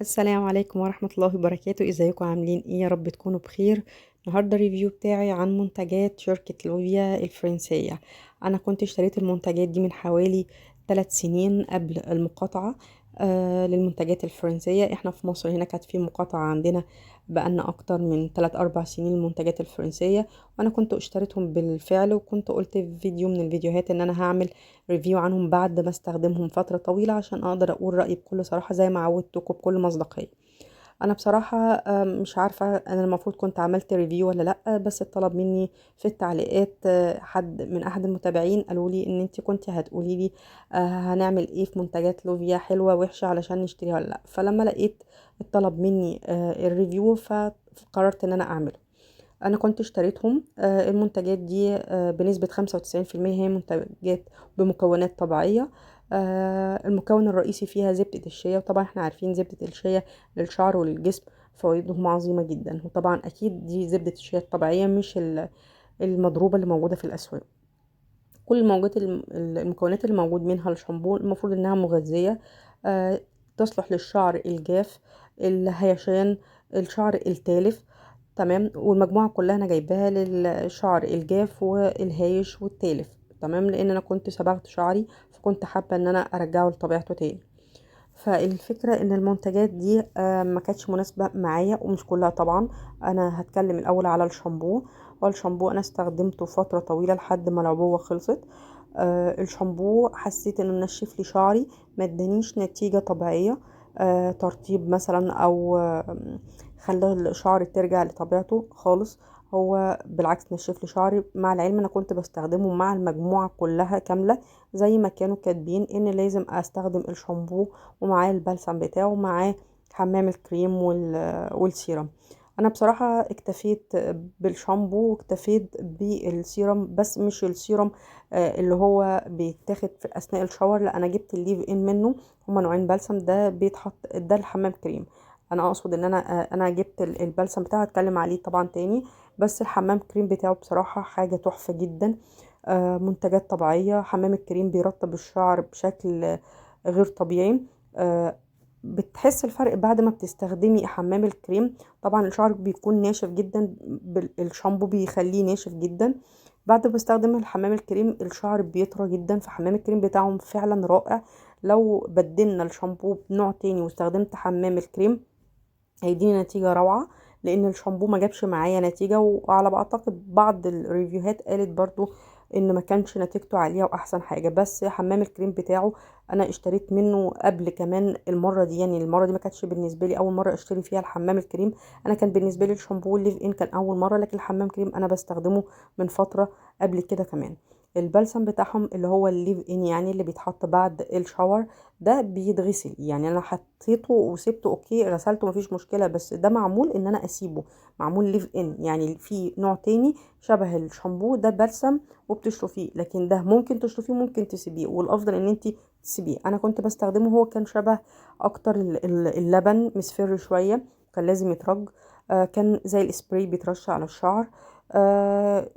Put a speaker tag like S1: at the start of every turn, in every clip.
S1: السلام عليكم ورحمة الله وبركاته. ازيكم عاملين ايه؟ يا رب تكونوا بخير. النهارده الريفيو بتاعي عن منتجات شركة لوفيا الفرنسية. انا كنت اشتريت المنتجات دي من حوالي 3 سنين قبل المقاطعة للمنتجات الفرنسية. احنا في مصر هنا كانت في مقاطعة عندنا بقالنا اكتر من 3 4 سنين المنتجات الفرنسية، وانا كنت اشتريتهم بالفعل، وكنت قلت في فيديو من الفيديوهات ان انا هعمل ريفيو عنهم بعد ما استخدمهم فترة طويلة عشان اقدر اقول رأيي بكل صراحة زي ما عودتكم بكل مصداقية. انا بصراحة مش عارفة انا المفروض كنت عملت ريفيو ولا لا، بس اتطلب مني في التعليقات حد من احد المتابعين قالوا لي ان انت كنت هتقولي لي هنعمل ايه في منتجات لوفيا، حلوة وحشة علشان نشتريها ولا لا. فلما لقيت الطلب مني الريفيو فقررت ان انا اعمله. انا كنت اشتريتهم المنتجات دي بنسبة 95% هي منتجات بمكونات طبيعية. المكون الرئيسي فيها زبدة الشيا، وطبعا احنا عارفين زبدة الشيا للشعر وللجسم فوائدهم عظيمة جدا، وطبعا اكيد دي زبدة الشيا الطبيعية مش المضروبة اللي موجودة في الاسواق. كل المكونات اللي موجود منها الشامبو المفروض انها مغذية، آه، تصلح للشعر الجاف، الهيشان، الشعر التالف. تمام، والمجموعة كلها انا جايباها للشعر الجاف والهايش والتالف. تمام، لان انا كنت صبغت شعري فكنت حابة ان انا ارجعه لطبيعته تاني. فالفكرة ان المنتجات دي ما كانتش مناسبة معايا، ومش كلها طبعا. انا هتكلم الاول على الشامبو. والشامبو انا استخدمته فترة طويلة لحد ما العبوة خلصت. الشامبو حسيت انه منشف لي شعري، ما ادانيش نتيجة طبيعية، ترطيب مثلا او خلى شعري ترجع لطبيعته خالص. هو بالعكس نشف لي شعري، مع العلم انا كنت بستخدمه مع المجموعة كلها كاملة زي ما كانوا كاتبين ان لازم استخدم الشامبو ومعاه البلسم بتاعه ومعاه حمام الكريم والسيرم. انا بصراحة اكتفيت بالشامبو واكتفيت بالسيرم، بس مش السيرم اللي هو بيتاخد في اثناء الشاور، لا انا جبت الليف ان منه. هما نوعين بلسم، ده بيتحط، ده الحمام كريم. انا اقصد ان انا جبت البلسم بتاعه، هتكلم عليه طبعا تاني. بس الحمام كريم بتاعه بصراحة حاجة تحفة جدا. منتجات طبيعية، حمام الكريم بيرطب الشعر بشكل غير طبيعي. آه، بتحس الفرق بعد ما بتستخدمي حمام الكريم. طبعا الشعر بيكون ناشف جدا، الشامبو بيخليه ناشف جدا. بعد ما بستخدم الحمام الكريم الشعر بيطرى جدا، فحمام الكريم بتاعهم فعلا رائع. لو بدلنا الشامبو بنوع تاني واستخدمت حمام الكريم هيديني نتيجة روعة، لان الشامبو ما جابش معايا نتيجة، وعلى ما اعتقد بعض الريفيوهات قالت برضو ان ما كانش نتيجته عالية واحسن حاجة. بس حمام الكريم بتاعه انا اشتريت منه قبل كمان المرة دي، يعني المرة دي ما كانتش بالنسبة لي اول مرة اشتري فيها الحمام الكريم. انا كان بالنسبة لي الشامبو الليف ان كان اول مرة، لكن الحمام كريم انا بستخدمه من فترة قبل كده كمان. البلسم بتاعهم اللي هو الليف ان يعني اللي بيتحط بعد الشاور ده بيتغسل، يعني انا حطيته وسبته اوكي غسلته مفيش مشكله، بس ده معمول ان انا اسيبه، معمول ليف ان. يعني في نوع تاني شبه الشامبو ده بلسم وبتشطفيه، لكن ده ممكن تشطفيه ممكن تسيبيه، والافضل ان انت تسيبيه. انا كنت بستخدمه، هو كان شبه اكتر اللبن مصفر شويه، كان لازم يترج. كان زي الاسبراي بيترش على الشعر. آه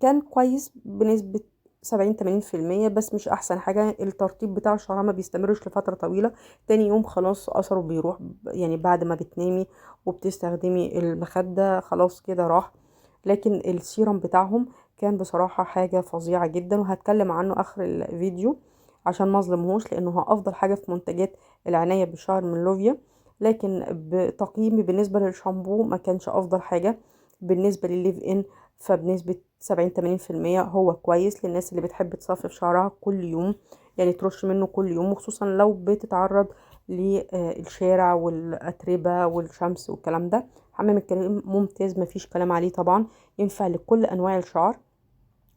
S1: كان كويس بنسبة 70 80%، بس مش احسن حاجة. الترطيب بتاع الشعر ما بيستمرش لفترة طويلة، تاني يوم خلاص اثره بيروح، يعني بعد ما بتنامي وبتستخدمي المخدة خلاص كده راح. لكن السيرم بتاعهم كان بصراحة حاجة فظيعة جدا، وهتكلم عنه اخر الفيديو عشان ما اظلمهوش، لانه هو افضل حاجة في منتجات العناية بالشعر من لوفيا. لكن بتقييمي بالنسبة للشامبو ما كانش افضل حاجة. بالنسبة للليف ان فبنسبة 70 80% هو كويس للناس اللي بتحب تصفف شعرها كل يوم، يعني ترش منه كل يوم، وخصوصا لو بتتعرض للشارع والأتربة والشمس والكلام ده. حمام الكريم ممتاز مفيش كلام عليه طبعا، ينفع لكل أنواع الشعر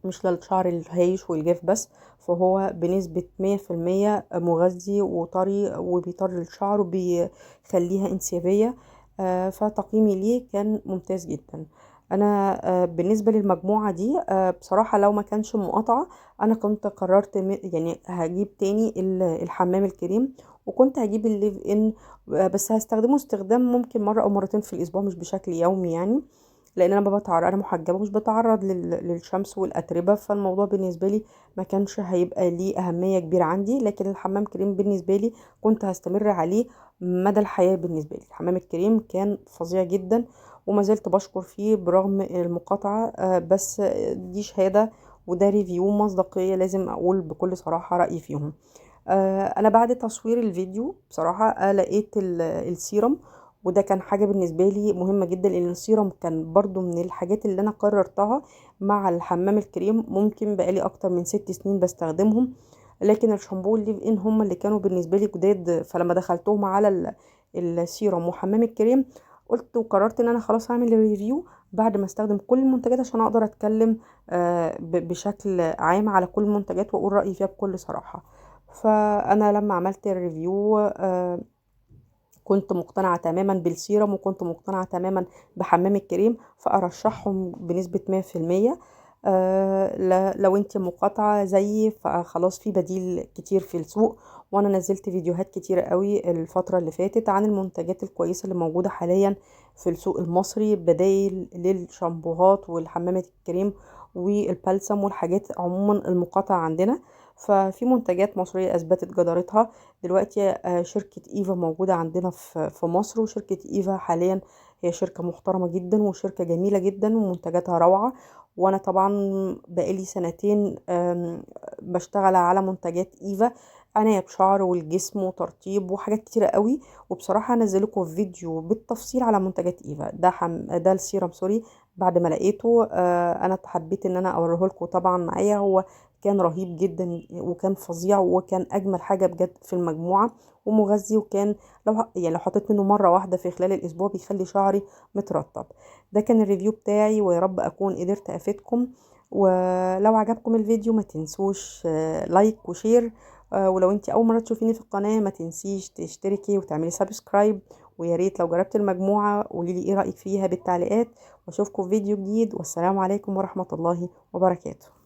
S1: مش للشعر الهايش والجاف بس. فهو بنسبة 100% مغذي وطري وبيطري الشعر وبيخليها انسيابية. فتقييمي ليه كان ممتاز جدا. انا بالنسبة للمجموعة دي بصراحة لو ما كانش مقاطعة انا كنت قررت يعني هجيب تاني الحمام الكريم، وكنت هجيب الليف ان، بس هستخدمه استخدام ممكن مرة او مرتين في الاسبوع مش بشكل يومي يعني. لان انا محجبه مش بتعرض للشمس والاتربه، فالموضوع بالنسبه لي ما كانش هيبقى ليه اهميه كبيره عندي. لكن الحمام كريم بالنسبه لي كنت هستمر عليه مدى الحياه. بالنسبه لي الحمام الكريم كان فظيع جدا، وما زلت بشكر فيه برغم المقاطعه. بس دي شهاده وده ريفيو مصداقيه، لازم اقول بكل صراحه رايي فيهم. انا بعد تصوير الفيديو بصراحة لقيت السيرم، وده كان حاجة بالنسبة لي مهمة جدا، لان السيرم كان برضو من الحاجات اللي انا قررتها مع الحمام الكريم. ممكن بقالي اكتر من 6 سنين بستخدمهم، لكن الشامبو والليف ان هم اللي كانوا بالنسبة لي جداد. فلما دخلتهم على السيرم وحمام الكريم، قلت وقررت ان انا خلاص هعمل الريفيو بعد ما استخدم كل المنتجات، عشان اقدر اتكلم بشكل عام على كل المنتجات واقول رأيي فيها بكل صراحة. فانا لما عملت الريفيو كنت مقتنعة تماما بالسيرم، وكنت مقتنعة تماما بحمام الكريم، فارشحهم بنسبة 100%. لو انت مقاطعة زيي فخلاص في بديل كتير في السوق، وانا نزلت فيديوهات كتيرة قوي الفترة اللي فاتت عن المنتجات الكويسة اللي موجودة حاليا في السوق المصري، بدايل للشامبوهات والحمامات الكريم والبلسم والحاجات عموما المقاطعة عندنا. ففي منتجات مصرية أثبتت جدارتها دلوقتي. شركة إيفا موجودة عندنا في مصر، وشركة إيفا حاليا هي شركة محترمة جدا وشركة جميلة جدا ومنتجاتها روعة. وأنا طبعا بقالي سنتين بشتغل على منتجات إيفا، عناية بشعر والجسم وترطيب وحاجات كتيرة قوي. وبصراحة هنزلكم فيديو بالتفصيل على منتجات إيفا. ده السيرم سوري. بعد ما لقيته أنا حبيت إن أنا أوريه لكم طبعا معايا. هو كان رهيب جدا وكان فظيع وكان اجمل حاجه بجد في المجموعه، ومغذي. وكان لو حطيت منه مره واحده في خلال الاسبوع بيخلي شعري مترطب. ده كان الريفيو بتاعي، ويا رب اكون قدرت افيدكم. ولو عجبكم الفيديو ما تنسوش لايك وشير. ولو انت اول مره تشوفيني في القناه ما تنسيش تشتركي وتعملي سبسكرايب. ويا ريت لو جربت المجموعه قولي لي ايه رايك فيها بالتعليقات. واشوفكم في فيديو جديد، والسلام عليكم ورحمه الله وبركاته.